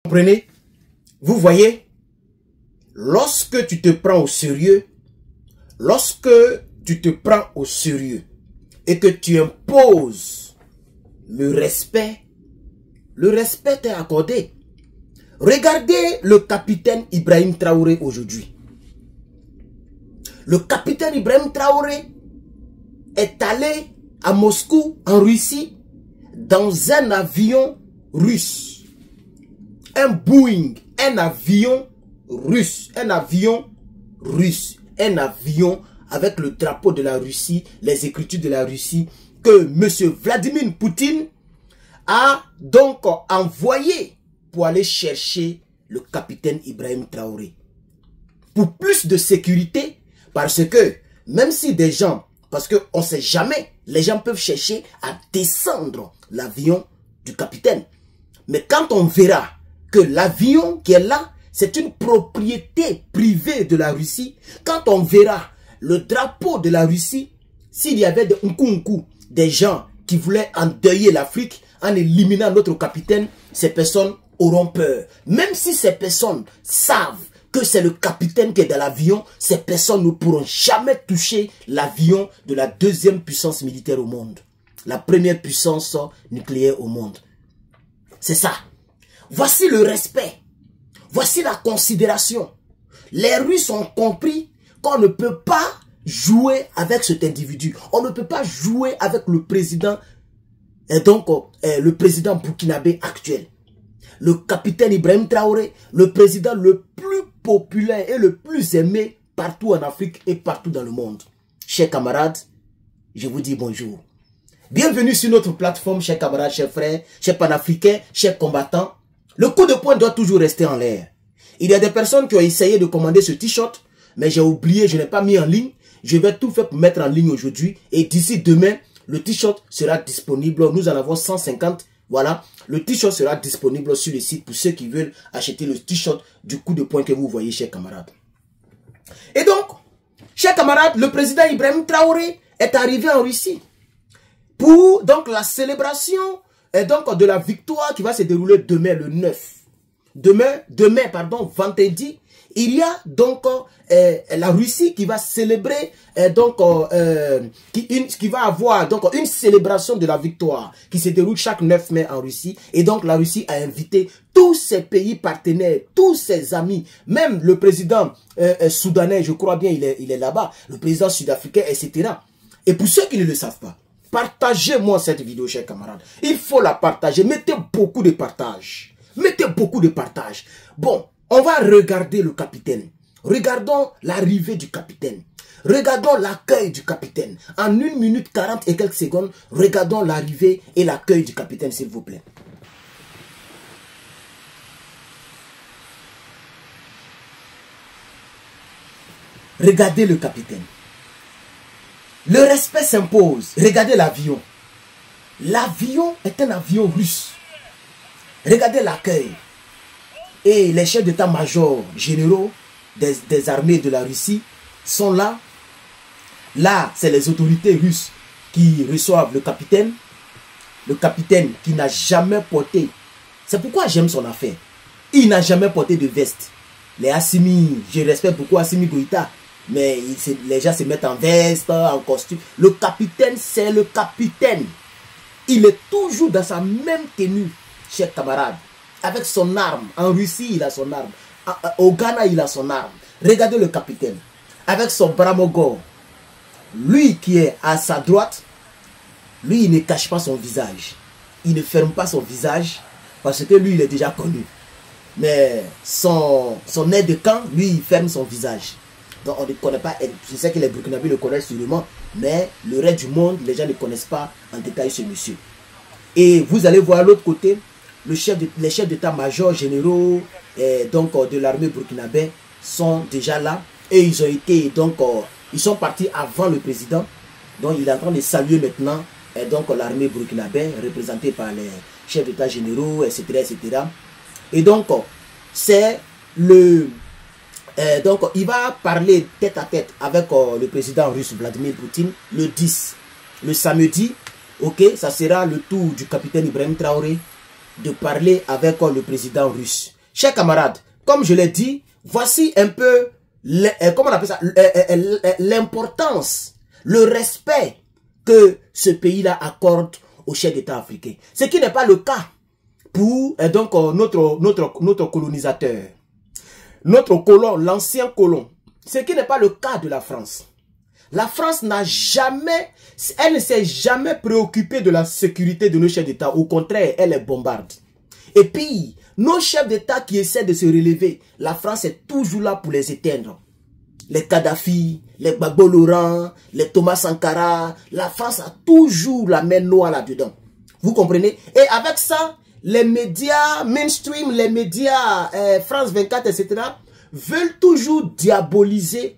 Comprenez? Vous voyez, lorsque tu te prends au sérieux, et que tu imposes le respect t'est accordé. Regardez le capitaine Ibrahim Traoré aujourd'hui. Le capitaine Ibrahim Traoré est allé à Moscou, en Russie, dans un avion russe. Un Boeing, un avion russe. Un avion avec le drapeau de la Russie, les écritures de la Russie, que M. Vladimir Poutine a donc envoyé pour aller chercher le capitaine Ibrahim Traoré. Pour plus de sécurité, parce que même si des gens, parce qu'on ne sait jamais, les gens peuvent chercher à descendre l'avion du capitaine. Mais quand on verra que l'avion qui est là, c'est une propriété privée de la Russie, quand on verra le drapeau de la Russie, s'il y avait des gens qui voulaient endeuiller l'Afrique en éliminant notre capitaine, ces personnes auront peur. Même si ces personnes savent que c'est le capitaine qui est dans l'avion, ces personnes ne pourront jamais toucher l'avion de la deuxième puissance militaire au monde. La première puissance nucléaire au monde. C'est ça. Voici le respect. Voici la considération. Les Russes ont compris qu'on ne peut pas jouer avec cet individu. On ne peut pas jouer avec le président, et donc le président burkinabé actuel. Le capitaine Ibrahim Traoré, le président le plus populaire et le plus aimé partout en Afrique et partout dans le monde. Chers camarades, je vous dis bonjour. Bienvenue sur notre plateforme, chers camarades, chers frères, chers panafricains, chers combattants. Le coup de poing doit toujours rester en l'air. Il y a des personnes qui ont essayé de commander ce t-shirt, mais j'ai oublié, je n'ai pas mis en ligne. Je vais tout faire pour mettre en ligne aujourd'hui. Et d'ici demain, le t-shirt sera disponible. Nous en avons 150. Voilà, le t-shirt sera disponible sur le site pour ceux qui veulent acheter le t-shirt du coup de poing que vous voyez, chers camarades. Et donc, chers camarades, le président Ibrahim Traoré est arrivé en Russie pour donc la célébration de la victoire qui va se dérouler demain, le 9. Demain, vendredi, il y a donc la Russie qui va célébrer, qui va avoir donc une célébration de la victoire qui se déroule chaque 9 mai en Russie. Et donc la Russie a invité tous ses pays partenaires, tous ses amis, même le président soudanais, je crois bien, il est là-bas, le président sud-africain, etc. Et pour ceux qui ne le savent pas, partagez-moi cette vidéo, chers camarades. Il faut la partager. Mettez beaucoup de partage. Mettez beaucoup de partage. Bon, on va regarder le capitaine. Regardons l'arrivée du capitaine. Regardons l'accueil du capitaine. En 1 minute 40 et quelques secondes, regardons l'arrivée et l'accueil du capitaine, s'il vous plaît. Regardez le capitaine. Le respect s'impose. Regardez l'avion. L'avion est un avion russe. Regardez l'accueil. Et les chefs d'état-major généraux des armées de la Russie sont là. Là, c'est les autorités russes qui reçoivent le capitaine. Le capitaine qui n'a jamais porté. C'est pourquoi j'aime son affaire. Il n'a jamais porté de veste. Les Assimi, je respecte beaucoup Assimi Goïta. Mais les gens se mettent en veste, en costume. Le capitaine, c'est le capitaine. Il est toujours dans sa même tenue, chers camarades. Avec son arme. En Russie, il a son arme. Au Ghana, il a son arme. Regardez le capitaine. Avec son bramogor. Lui qui est à sa droite, lui, il ne cache pas son visage. Il ne ferme pas son visage parce que lui, il est déjà connu. Mais son aide de camp, lui, il ferme son visage. Donc on ne connaît pas, je sais que les Burkinabés le connaissent sûrement, mais le reste du monde, les gens ne connaissent pas en détail ce monsieur. Et vous allez voir à l'autre côté, les chefs d'état-major généraux de l'armée burkinabé sont déjà là. Et ils ont été, ils sont partis avant le président. Donc il est en train de saluer maintenant l'armée burkinabé, représentée par les chefs d'état généraux, etc., etc. Et donc, c'est le... il va parler tête à tête avec le président russe Vladimir Poutine le 10. Le samedi, ok, ça sera le tour du capitaine Ibrahim Traoré de parler avec le président russe. Chers camarades, comme je l'ai dit, voici un peu, comment on appelle ça, l'importance, le respect que ce pays-là accorde aux chefs d'État africains. Ce qui n'est pas le cas pour donc notre colonisateur, notre colon, l'ancien colon. Ce qui n'est pas le cas de la France. La France n'a jamais, elle ne s'est jamais préoccupée de la sécurité de nos chefs d'État. Au contraire, elle les bombarde. Et puis, nos chefs d'État qui essaient de se relever, la France est toujours là pour les éteindre. Les Kadhafi, les Gbagbo Laurent, les Thomas Sankara, la France a toujours la main noire là-dedans. Vous comprenez? Et avec ça, les médias mainstream, les médias France 24, etc., veulent toujours diaboliser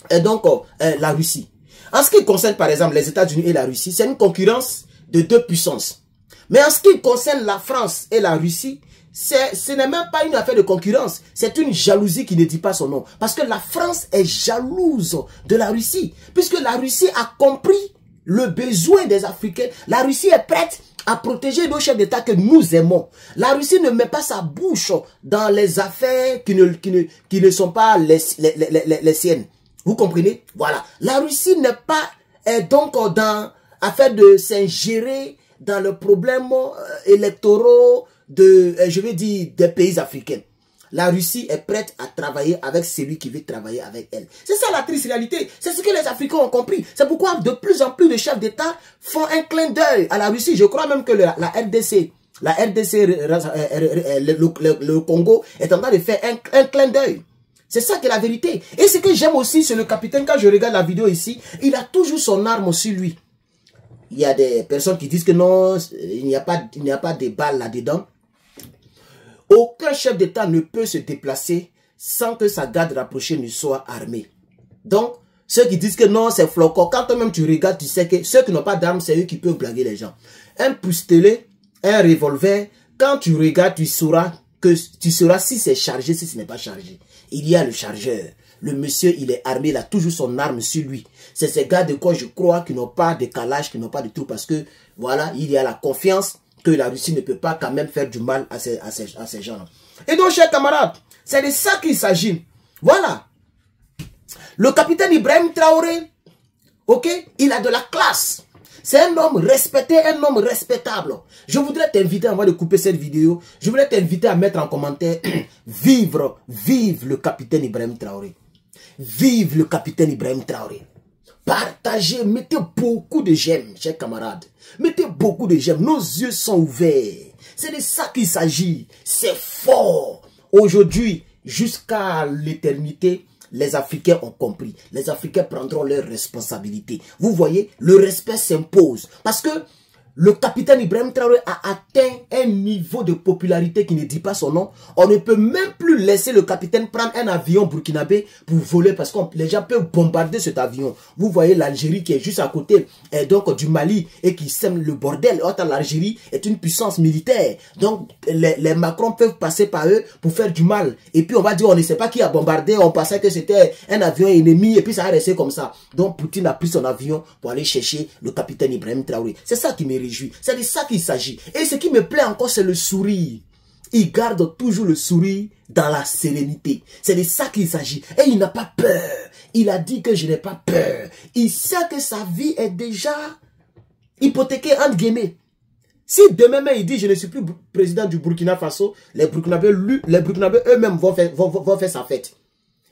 la Russie. En ce qui concerne par exemple les États-Unis et la Russie, c'est une concurrence de deux puissances. Mais en ce qui concerne la France et la Russie, ce n'est même pas une affaire de concurrence. C'est une jalousie qui ne dit pas son nom. Parce que la France est jalouse de la Russie. Puisque la Russie a compris le besoin des Africains. La Russie est prête à protéger nos chefs d'État que nous aimons. La Russie ne met pas sa bouche dans les affaires qui ne sont pas les siennes. Vous comprenez? Voilà. La Russie n'est pas donc dans affaire de s'ingérer dans le problème électoraux je veux dire, des pays africains. La Russie est prête à travailler avec celui qui veut travailler avec elle. C'est ça la triste réalité. C'est ce que les Africains ont compris. C'est pourquoi de plus en plus de chefs d'État font un clin d'œil à la Russie. Je crois même que la RDC, le Congo est en train de faire un clin d'œil. C'est ça qui est la vérité. Et ce que j'aime aussi, c'est le capitaine, quand je regarde la vidéo ici, il a toujours son arme sur lui. Il y a des personnes qui disent que non, il n'y a pas de balles là-dedans. Aucun chef d'État ne peut se déplacer sans que sa garde rapprochée ne soit armée. Donc, ceux qui disent que non, c'est flocon, quand toi-même tu regardes, tu sais que ceux qui n'ont pas d'armes, c'est eux qui peuvent blaguer les gens. Un pistolet, un revolver, quand tu regardes, tu sauras si c'est chargé, si ce n'est pas chargé. Il y a le chargeur. Le monsieur, il est armé, il a toujours son arme sur lui. C'est ces gars de quoi je crois qui n'ont pas de calage, qui n'ont pas de tout, parce que, voilà, il y a la confiance que la Russie ne peut pas quand même faire du mal à ces gens-là. Et donc, chers camarades, c'est de ça qu'il s'agit. Voilà. Le capitaine Ibrahim Traoré, ok, il a de la classe. C'est un homme respecté, un homme respectable. Je voudrais t'inviter, avant de couper cette vidéo, je voudrais t'inviter à mettre en commentaire, vive le capitaine Ibrahim Traoré. Vive le capitaine Ibrahim Traoré. Partagez, mettez beaucoup de j'aime, chers camarades. Mettez beaucoup de j'aime. Nos yeux sont ouverts. C'est de ça qu'il s'agit. C'est fort. Aujourd'hui, jusqu'à l'éternité, les Africains ont compris. Les Africains prendront leurs responsabilités. Vous voyez, le respect s'impose. Parce que le capitaine Ibrahim Traoré a atteint un niveau de popularité qui ne dit pas son nom. On ne peut même plus laisser le capitaine prendre un avion burkinabé pour voler parce que les gens peuvent bombarder cet avion. Vous voyez l'Algérie qui est juste à côté donc du Mali et qui sème le bordel. L'Algérie est une puissance militaire. Donc les Macron peuvent passer par eux pour faire du mal. Et puis on va dire on ne sait pas qui a bombardé. On pensait que c'était un avion ennemi et puis ça a resté comme ça. Donc Poutine a pris son avion pour aller chercher le capitaine Ibrahim Traoré. C'est ça qui me réjouit. C'est de ça qu'il s'agit. Et ce qui me plaît encore, c'est le sourire. Il garde toujours le sourire dans la sérénité. C'est de ça qu'il s'agit. Et il n'a pas peur. Il a dit que je n'ai pas peur. Il sait que sa vie est déjà hypothéquée, entre guillemets. Si demain il dit je ne suis plus président du Burkina Faso, les Burkinabés eux-mêmes vont faire sa fête.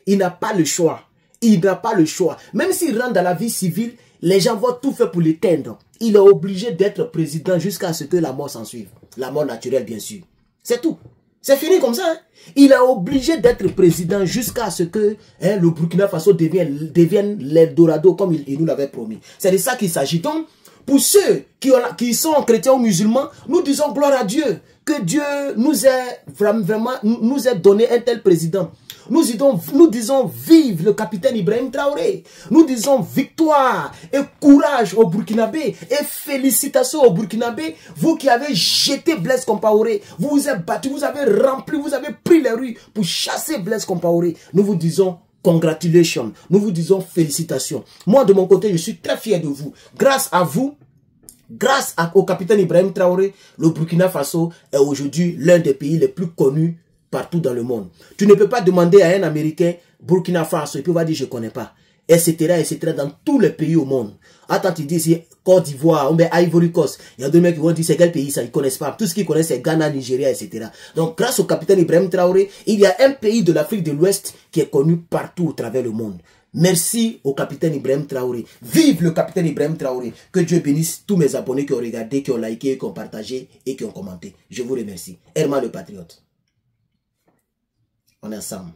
Il n'a pas le choix. Il n'a pas le choix. Même s'il rentre dans la vie civile, les gens vont tout faire pour l'éteindre. Il est obligé d'être président jusqu'à ce que la mort s'en suive. La mort naturelle, bien sûr. C'est tout. C'est fini comme ça. Hein? Il est obligé d'être président jusqu'à ce que le Burkina Faso devienne l'Eldorado comme il nous l'avait promis. C'est de ça qu'il s'agit. Donc, pour ceux qui sont chrétiens ou musulmans, nous disons gloire à Dieu. Que Dieu nous ait donné un tel président. Nous disons vive le capitaine Ibrahim Traoré. Nous disons victoire et courage aux Burkinabés et félicitations aux Burkinabés. Vous qui avez jeté Blaise Compaoré, vous vous êtes battu, vous avez rempli, vous avez pris les rues pour chasser Blaise Compaoré. Nous vous disons congratulations, nous vous disons félicitations. Moi de mon côté, je suis très fier de vous. Grâce à vous, Grâce au capitaine Ibrahim Traoré, le Burkina Faso est aujourd'hui l'un des pays les plus connus partout dans le monde. Tu ne peux pas demander à un Américain Burkina Faso, il peut pas dire je ne connais pas, etc., dans tous les pays au monde. Attends, tu dis ici Côte d'Ivoire, Ivory Coast, il y a deux mecs qui vont dire c'est quel pays ça, ils ne connaissent pas. Tout ce qu'ils connaissent c'est Ghana, Nigeria, etc. Donc grâce au capitaine Ibrahim Traoré, il y a un pays de l'Afrique de l'Ouest qui est connu partout au travers le monde. Merci au capitaine Ibrahim Traoré. Vive le capitaine Ibrahim Traoré. Que Dieu bénisse tous mes abonnés qui ont regardé, qui ont liké, qui ont partagé et qui ont commenté. Je vous remercie. Herman le Patriote. On est ensemble.